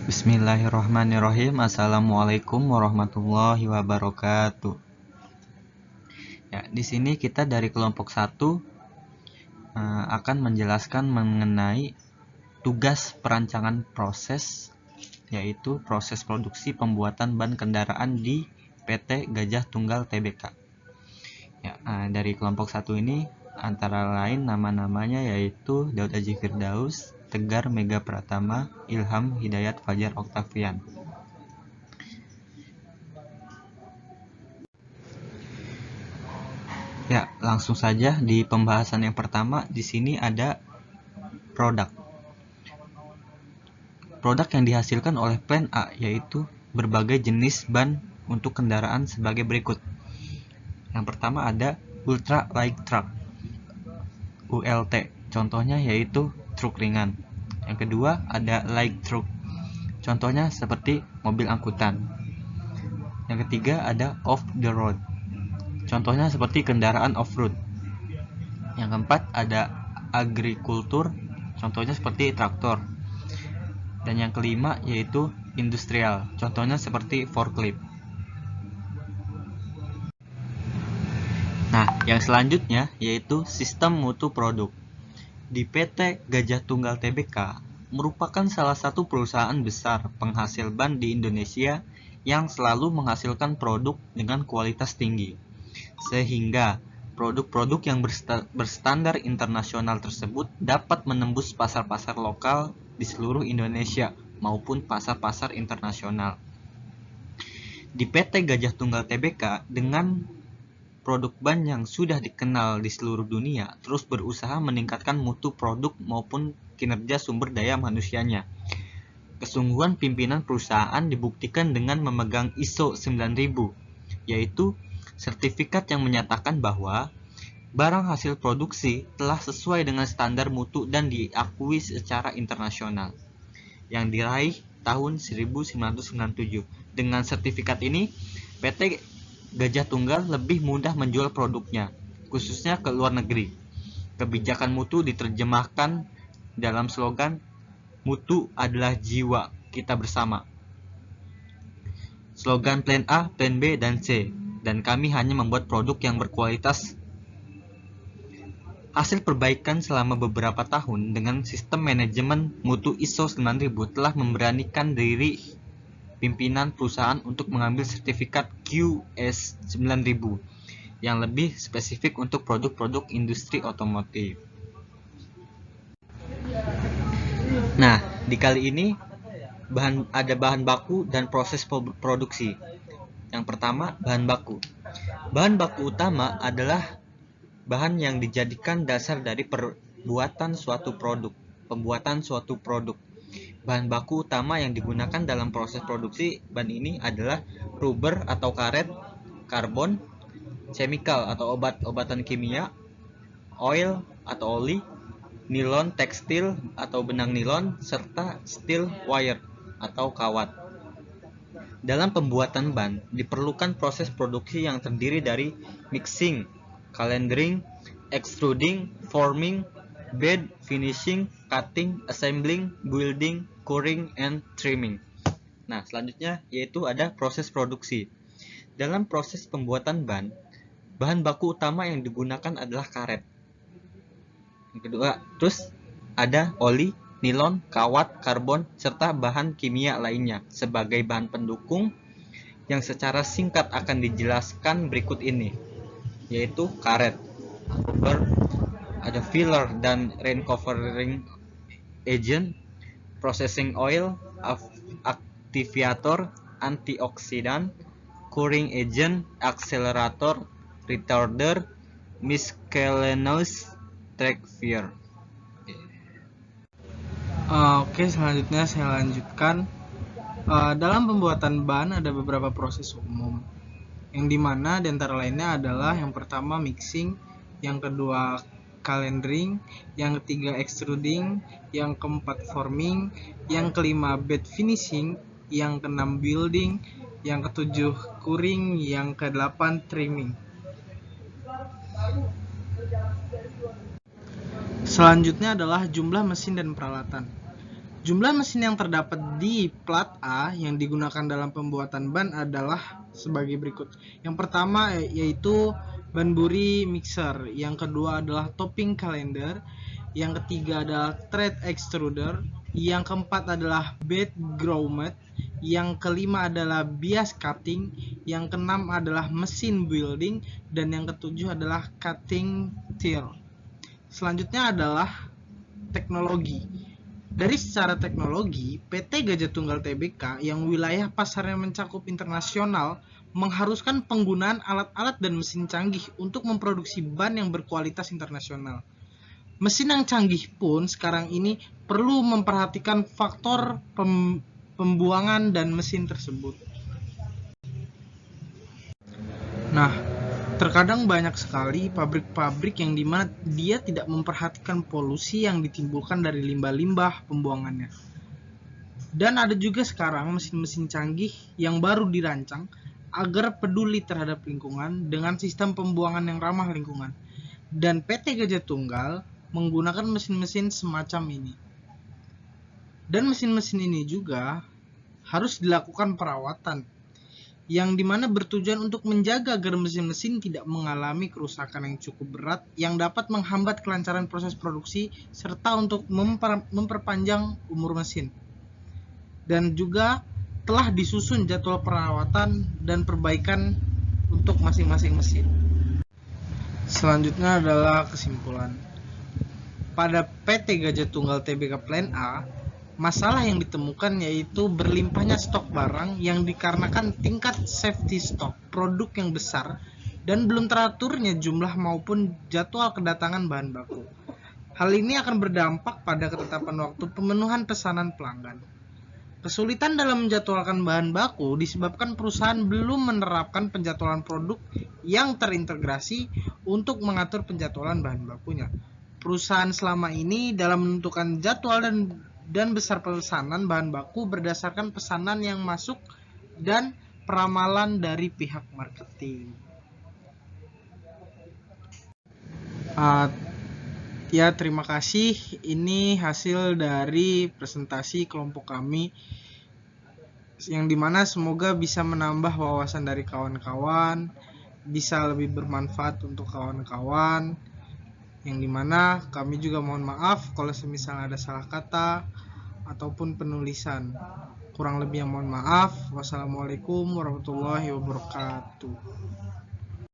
Bismillahirrahmanirrahim. Assalamualaikum warahmatullahi wabarakatuh. Ya, di sini kita dari kelompok 1 akan menjelaskan mengenai tugas perancangan proses, yaitu proses produksi pembuatan ban kendaraan di PT Gajah Tunggal Tbk. Ya, dari kelompok 1 ini antara lain nama-namanya yaitu Daud Aji Firdaus, Tegar Mega Pratama, Ilham Hidayat Fajar Oktavian. Ya, langsung saja di pembahasan yang pertama. Di sini ada produk. Produk yang dihasilkan oleh Plan A yaitu berbagai jenis ban untuk kendaraan sebagai berikut. Yang pertama ada Ultra Light Truck, ULT. Contohnya yaitu truk ringan. Yang kedua ada Light Truck. Contohnya seperti mobil angkutan. Yang ketiga ada Off the Road. Contohnya seperti kendaraan off-road. Yang keempat ada agrikultur. Contohnya seperti traktor. Dan yang kelima yaitu industrial. Contohnya seperti forklift. Nah, yang selanjutnya yaitu sistem mutu produk. Di PT Gajah Tunggal Tbk merupakan salah satu perusahaan besar penghasil ban di Indonesia yang selalu menghasilkan produk dengan kualitas tinggi. Sehingga produk-produk yang berstandar internasional tersebut dapat menembus pasar-pasar lokal di seluruh Indonesia maupun pasar-pasar internasional. Di PT Gajah Tunggal Tbk dengan produk ban yang sudah dikenal di seluruh dunia terus berusaha meningkatkan mutu produk maupun kinerja sumber daya manusianya. Kesungguhan pimpinan perusahaan dibuktikan dengan memegang ISO 9000, yaitu sertifikat yang menyatakan bahwa barang hasil produksi telah sesuai dengan standar mutu dan diakui secara internasional, yang diraih tahun 1997. Dengan sertifikat ini, PT Gajah Tunggal lebih mudah menjual produknya, khususnya ke luar negeri. Kebijakan mutu diterjemahkan dalam slogan "Mutu adalah jiwa kita bersama". Slogan Plan A, Plan B, dan C, dan kami hanya membuat produk yang berkualitas. Hasil perbaikan selama beberapa tahun dengan sistem manajemen mutu ISO 9000 telah memberanikan diri pimpinan perusahaan untuk mengambil sertifikat QS 9000 yang lebih spesifik untuk produk-produk industri otomotif. Nah, di kali ini ada bahan baku dan proses produksi. Yang pertama, bahan baku. Bahan baku utama adalah bahan yang dijadikan dasar dari pembuatan suatu produk. Bahan baku utama yang digunakan dalam proses produksi ban ini adalah rubber atau karet, karbon, chemical atau obat-obatan kimia, oil atau oli, nilon tekstil atau benang nilon, serta steel wire atau kawat. Dalam pembuatan ban diperlukan proses produksi yang terdiri dari mixing, calendering, extruding, forming, bed, finishing, cutting, assembling, building, curing, and trimming. Nah, selanjutnya yaitu ada proses produksi. Dalam proses pembuatan ban, bahan baku utama yang digunakan adalah karet. Yang kedua, terus ada oli, nilon, kawat, karbon, serta bahan kimia lainnya sebagai bahan pendukung yang secara singkat akan dijelaskan berikut ini, yaitu karet, rubber, ada filler dan rain covering agent, processing oil, aktivator, antioksidan, curing agent, accelerator, retarder, miscellaneous trackier. Oke, selanjutnya saya lanjutkan. Dalam pembuatan ban ada beberapa proses umum, yang dimana diantara lainnya adalah yang pertama mixing, yang kedua calendering, yang ketiga extruding, yang keempat forming, yang kelima bed finishing, yang keenam building, yang ketujuh curing, yang kedelapan trimming. Selanjutnya adalah jumlah mesin dan peralatan. Jumlah mesin yang terdapat di plat A yang digunakan dalam pembuatan ban adalah sebagai berikut. Yang pertama yaitu Banbury mixer, yang kedua adalah topping calender, yang ketiga adalah thread extruder, yang keempat adalah bed grommet, yang kelima adalah bias cutting, yang keenam adalah mesin building, dan yang ketujuh adalah cutting tool. Selanjutnya adalah teknologi. Dari secara teknologi, PT Gajah Tunggal Tbk yang wilayah pasarnya mencakup internasional mengharuskan penggunaan alat-alat dan mesin canggih untuk memproduksi ban yang berkualitas internasional. Mesin yang canggih pun sekarang ini perlu memperhatikan faktor pembuangan dan mesin tersebut. Nah, terkadang banyak sekali pabrik-pabrik yang dimana dia tidak memperhatikan polusi yang ditimbulkan dari limbah-limbah pembuangannya. Dan ada juga sekarang mesin-mesin canggih yang baru dirancang agar peduli terhadap lingkungan dengan sistem pembuangan yang ramah lingkungan. Dan PT Gajah Tunggal menggunakan mesin-mesin semacam ini. Dan mesin-mesin ini juga harus dilakukan perawatan yang dimana bertujuan untuk menjaga agar mesin-mesin tidak mengalami kerusakan yang cukup berat yang dapat menghambat kelancaran proses produksi serta untuk memperpanjang umur mesin. Dan juga telah disusun jadwal perawatan dan perbaikan untuk masing-masing mesin. Selanjutnya adalah kesimpulan. Pada PT Gajah Tunggal Tbk Plan A, masalah yang ditemukan yaitu berlimpahnya stok barang yang dikarenakan tingkat safety stock produk yang besar dan belum teraturnya jumlah maupun jadwal kedatangan bahan baku. Hal ini akan berdampak pada ketetapan waktu pemenuhan pesanan pelanggan. Kesulitan dalam menjadwalkan bahan baku disebabkan perusahaan belum menerapkan penjadwalan produk yang terintegrasi untuk mengatur penjadwalan bahan bakunya. Perusahaan selama ini dalam menentukan jadwal dan besar pesanan bahan baku berdasarkan pesanan yang masuk dan peramalan dari pihak marketing. Ya, terima kasih. Ini hasil dari presentasi kelompok kami yang dimana semoga bisa menambah wawasan dari kawan-kawan, bisa lebih bermanfaat untuk kawan-kawan, yang dimana kami juga mohon maaf kalau semisal ada salah kata ataupun penulisan. Kurang lebih yang mohon maaf. Wassalamualaikum warahmatullahi wabarakatuh.